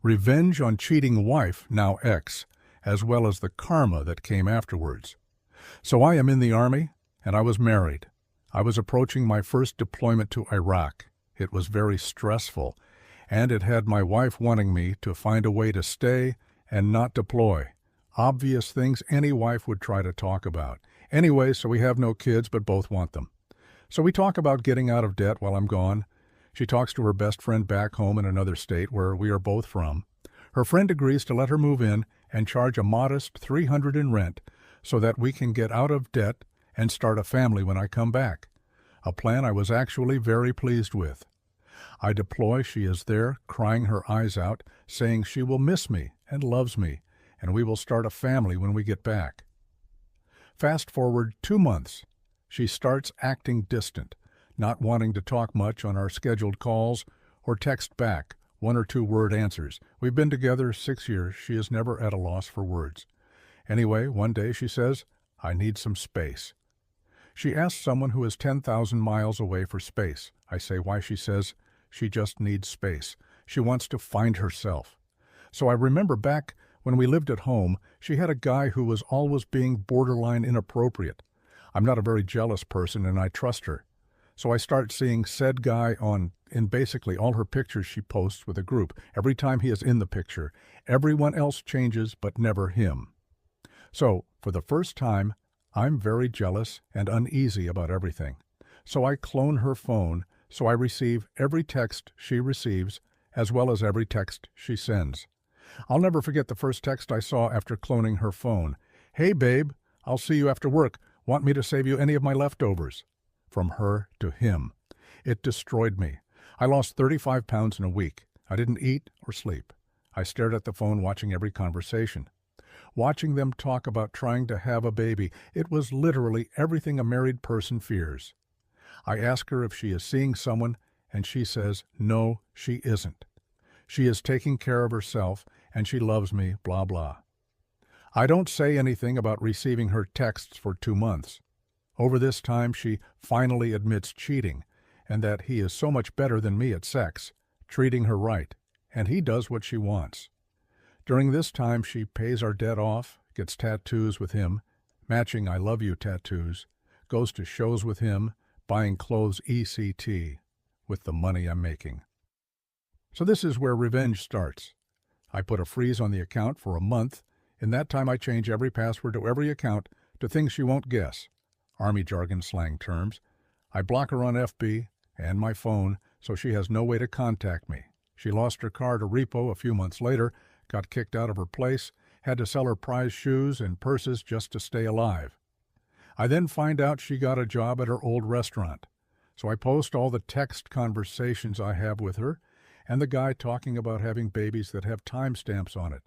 Revenge on cheating wife, now ex, as well as the karma that came afterwards. So I am in the Army, and I was married. I was approaching my first deployment to Iraq. It was very stressful, and it had my wife wanting me to find a way to stay and not deploy. Obvious things any wife would try to talk about. Anyway, so we have no kids, but both want them. So we talk about getting out of debt while I'm gone. She talks to her best friend back home in another state where we are both from. Her friend agrees to let her move in and charge a modest $300 in rent so that we can get out of debt and start a family when I come back. A plan I was actually very pleased with. I deploy, she is there, crying her eyes out, saying she will miss me and loves me, and we will start a family when we get back. Fast forward 2 months. She starts acting distant, not wanting to talk much on our scheduled calls or text back 1 or 2 word answers. We've been together 6 years. She is never at a loss for words. Anyway, one day she says, I need some space. She asks someone who is 10,000 miles away for space. I say why. She says she just needs space. She wants to find herself. So I remember back when we lived at home, she had a guy who was always being borderline inappropriate. I'm not a very jealous person, and I trust her. So I start seeing said guy in basically all her pictures she posts with a group. Every time he is in the picture, everyone else changes, but never him. So, for the first time, I'm very jealous and uneasy about everything. So I clone her phone, so I receive every text she receives, as well as every text she sends. I'll never forget the first text I saw after cloning her phone. Hey babe, I'll see you after work. Want me to save you any of my leftovers? From her to him. It destroyed me. I lost 35 pounds in a week. I didn't eat or sleep. I stared at the phone watching every conversation. Watching them talk about trying to have a baby, it was literally everything a married person fears. I ask her if she is seeing someone, and she says, no, she isn't. She is taking care of herself, and she loves me, blah, blah. I don't say anything about receiving her texts for 2 months. Over this time, she finally admits cheating, and that he is so much better than me at sex, treating her right, and he does what she wants. During this time, she pays our debt off, gets tattoos with him, matching I love you tattoos, goes to shows with him, buying clothes ECT with the money I'm making. So this is where revenge starts. I put a freeze on the account for a month. In that time, I change every password to every account to things she won't guess. Army jargon slang terms. I block her on FB and my phone so she has no way to contact me. She lost her car to repo a few months later, got kicked out of her place, had to sell her prized shoes and purses just to stay alive. I then find out she got a job at her old restaurant. So I post all the text conversations I have with her and the guy talking about having babies that have timestamps on it,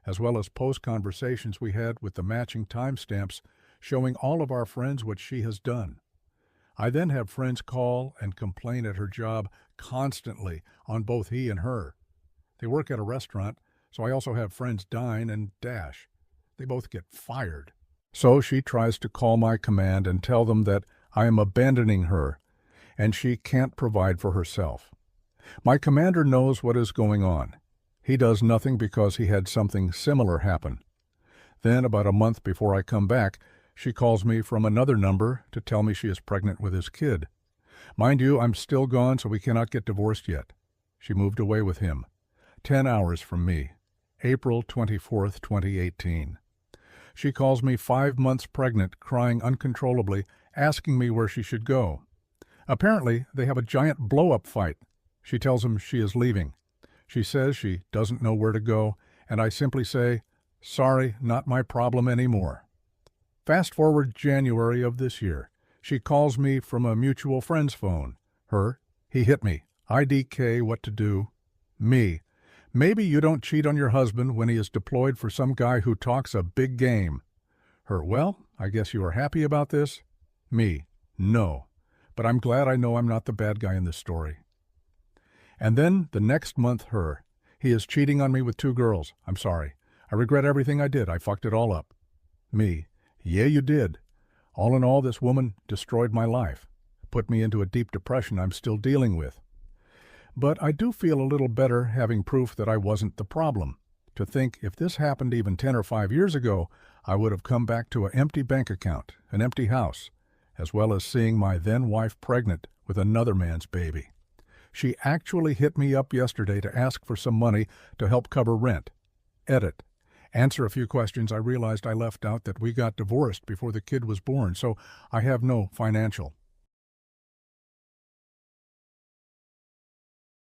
as well as post conversations we had with the matching timestamps showing all of our friends what she has done. I then have friends call and complain at her job constantly on both he and her. They work at a restaurant, so I also have friends dine and dash. They both get fired. So she tries to call my command and tell them that I am abandoning her and she can't provide for herself. My commander knows what is going on. He does nothing because he had something similar happen. Then, about a month before I come back, she calls me from another number to tell me she is pregnant with his kid. Mind you, I'm still gone, so we cannot get divorced yet. She moved away with him. 10 hours from me. April 24th, 2018. She calls me 5 months pregnant, crying uncontrollably, asking me where she should go. Apparently, they have a giant blow-up fight. She tells him she is leaving. She says she doesn't know where to go, and I simply say, sorry, not my problem anymore. Fast forward January of this year. She calls me from a mutual friend's phone. Her, he hit me. IDK, what to do. Me, maybe you don't cheat on your husband when he is deployed for some guy who talks a big game. Her, well, I guess you are happy about this. Me, no, but I'm glad I know I'm not the bad guy in this story. And then the next month, her, he is cheating on me with 2 girls. I'm sorry. I regret everything I did. I fucked it all up. Me, yeah, you did. All in all, this woman destroyed my life, put me into a deep depression I'm still dealing with. But I do feel a little better having proof that I wasn't the problem. To think if this happened even 10 or 5 years ago, I would have come back to an empty bank account, an empty house, as well as seeing my then-wife pregnant with another man's baby. She actually hit me up yesterday to ask for some money to help cover rent. Edit. Answer a few questions. I realized I left out that we got divorced before the kid was born, so I have no financial